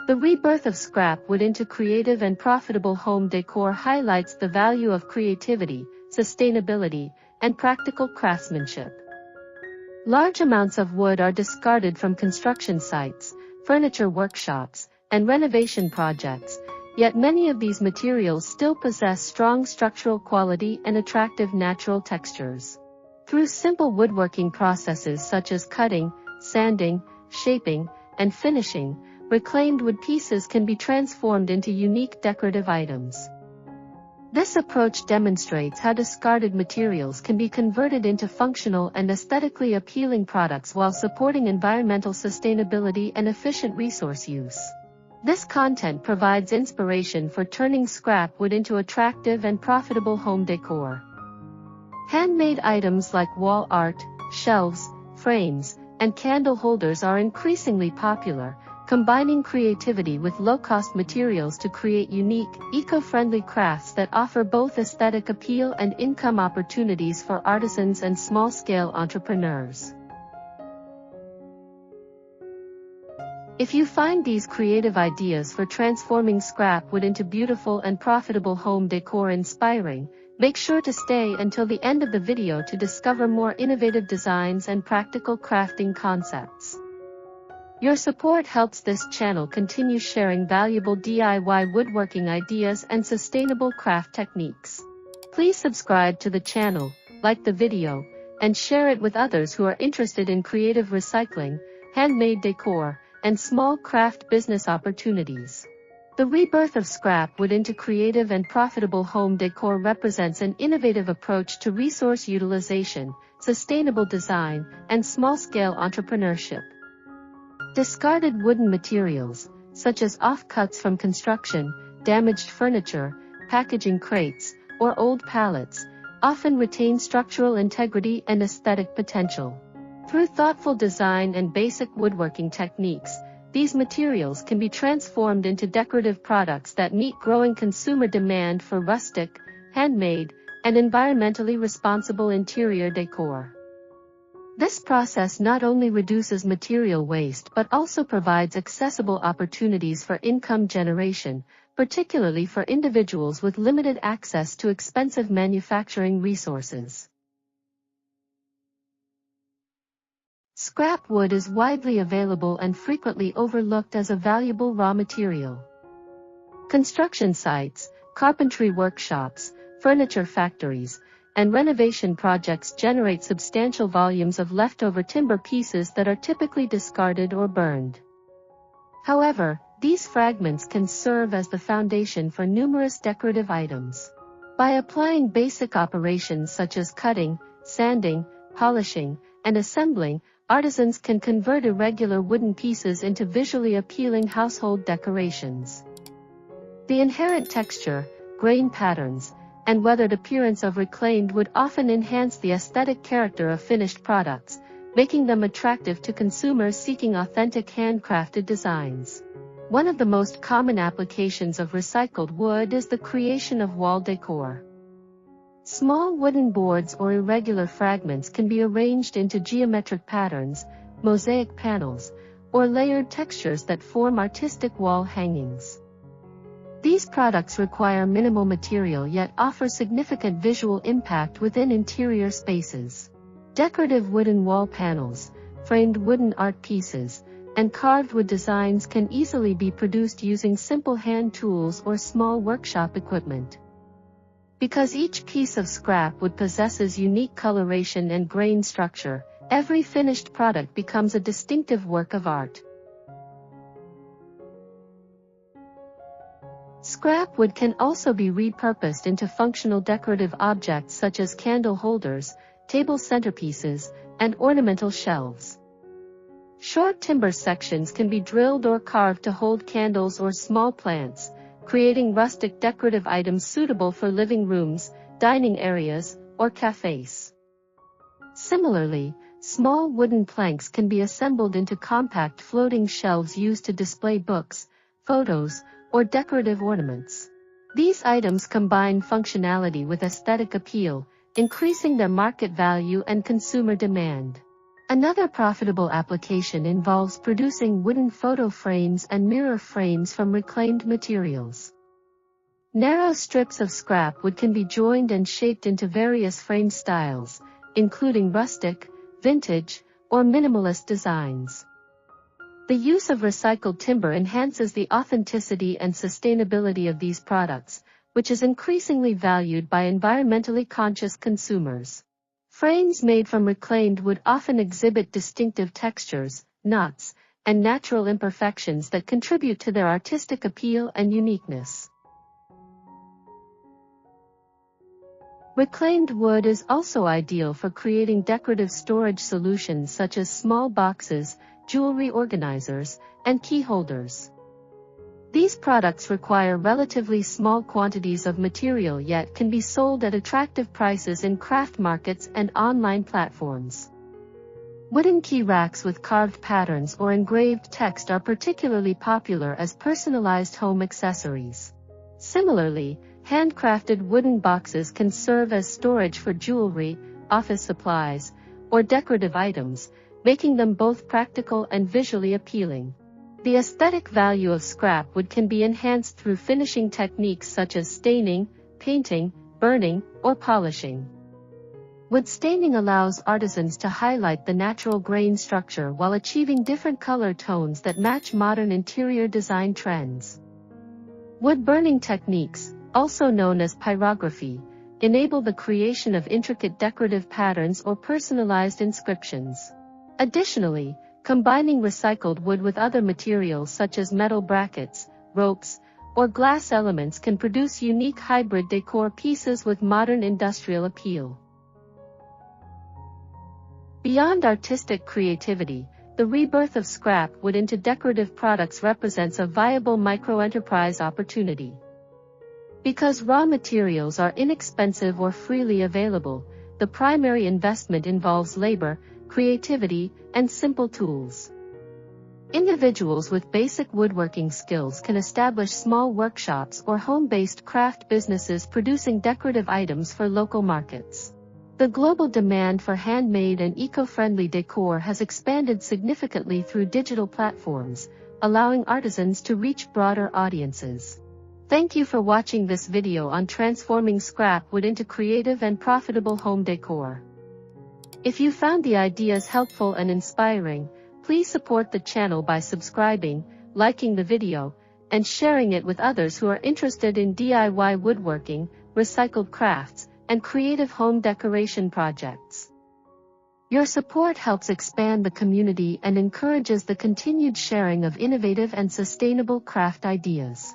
The rebirth of scrap wood into creative and profitable home decor highlights the value of creativity, sustainability, and practical craftsmanship. Large amounts of wood are discarded from construction sites, furniture workshops, and renovation projects, yet many of these materials still possess strong structural quality and attractive natural textures. Through simple woodworking processes such as cutting, sanding, shaping, and finishing, reclaimed wood pieces can be transformed into unique decorative items. This approach demonstrates how discarded materials can be converted into functional and aesthetically appealing products while supporting environmental sustainability and efficient resource use. This content provides inspiration for turning scrap wood into attractive and profitable home decor. Handmade items like wall art, shelves, frames, and candle holders are increasingly popular, combining creativity with low-cost materials to create unique, eco-friendly crafts that offer both aesthetic appeal and income opportunities for artisans and small-scale entrepreneurs. If you find these creative ideas for transforming scrap wood into beautiful and profitable home decor inspiring, make sure to stay until the end of the video to discover more innovative designs and practical crafting concepts. Your support helps this channel continue sharing valuable DIY woodworking ideas and sustainable craft techniques. Please subscribe to the channel, like the video, and share it with others who are interested in creative recycling, handmade decor, and small craft business opportunities. The rebirth of scrap wood into creative and profitable home decor represents an innovative approach to resource utilization, sustainable design, and small-scale entrepreneurship. Discarded wooden materials, such as offcuts from construction, damaged furniture, packaging crates, or old pallets, often retain structural integrity and aesthetic potential. Through thoughtful design and basic woodworking techniques, these materials can be transformed into decorative products that meet growing consumer demand for rustic, handmade, and environmentally responsible interior decor. This process not only reduces material waste but also provides accessible opportunities for income generation, particularly for individuals with limited access to expensive manufacturing resources. Scrap wood is widely available and frequently overlooked as a valuable raw material. Construction sites, carpentry workshops, furniture factories, and renovation projects generate substantial volumes of leftover timber pieces that are typically discarded or burned. However, these fragments can serve as the foundation for numerous decorative items. By applying basic operations such as cutting, sanding, polishing, and assembling, artisans can convert irregular wooden pieces into visually appealing household decorations. The inherent texture, grain patterns, and weathered appearance of reclaimed wood often enhance the aesthetic character of finished products, making them attractive to consumers seeking authentic handcrafted designs. One of the most common applications of recycled wood is the creation of wall decor. Small wooden boards or irregular fragments can be arranged into geometric patterns, mosaic panels, or layered textures that form artistic wall hangings. These products require minimal material yet offer significant visual impact within interior spaces. Decorative wooden wall panels, framed wooden art pieces, and carved wood designs can easily be produced using simple hand tools or small workshop equipment. Because each piece of scrap wood possesses unique coloration and grain structure, every finished product becomes a distinctive work of art. Scrap wood can also be repurposed into functional decorative objects such as candle holders, table centerpieces, and ornamental shelves. Short timber sections can be drilled or carved to hold candles or small plants, creating rustic decorative items suitable for living rooms, dining areas, or cafes. Similarly, small wooden planks can be assembled into compact floating shelves used to display books, photos, or decorative ornaments. These items combine functionality with aesthetic appeal, increasing their market value and consumer demand. Another profitable application involves producing wooden photo frames and mirror frames from reclaimed materials. Narrow strips of scrap wood can be joined and shaped into various frame styles, including rustic, vintage, or minimalist designs. The use of recycled timber enhances the authenticity and sustainability of these products, which is increasingly valued by environmentally conscious consumers. Frames made from reclaimed wood often exhibit distinctive textures, knots, and natural imperfections that contribute to their artistic appeal and uniqueness. Reclaimed wood is also ideal for creating decorative storage solutions such as small boxes, jewelry organizers, and key holders. These products require relatively small quantities of material yet can be sold at attractive prices in craft markets and online platforms. Wooden key racks with carved patterns or engraved text are particularly popular as personalized home accessories. Similarly, handcrafted wooden boxes can serve as storage for jewelry, office supplies, or decorative items, making them both practical and visually appealing. The aesthetic value of scrap wood can be enhanced through finishing techniques such as staining, painting, burning, or polishing. Wood staining allows artisans to highlight the natural grain structure while achieving different color tones that match modern interior design trends. Wood burning techniques, also known as pyrography, enable the creation of intricate decorative patterns or personalized inscriptions. Additionally, combining recycled wood with other materials such as metal brackets, ropes, or glass elements can produce unique hybrid decor pieces with modern industrial appeal. Beyond artistic creativity, the rebirth of scrap wood into decorative products represents a viable microenterprise opportunity. Because raw materials are inexpensive or freely available, the primary investment involves labor, creativity, and simple tools. Individuals with basic woodworking skills can establish small workshops or home-based craft businesses producing decorative items for local markets. The global demand for handmade and eco-friendly decor has expanded significantly through digital platforms, allowing artisans to reach broader audiences. Thank you for watching this video on transforming scrap wood into creative and profitable home decor. If you found the ideas helpful and inspiring, please support the channel by subscribing, liking the video, and sharing it with others who are interested in DIY woodworking, recycled crafts, and creative home decoration projects. Your support helps expand the community and encourages the continued sharing of innovative and sustainable craft ideas.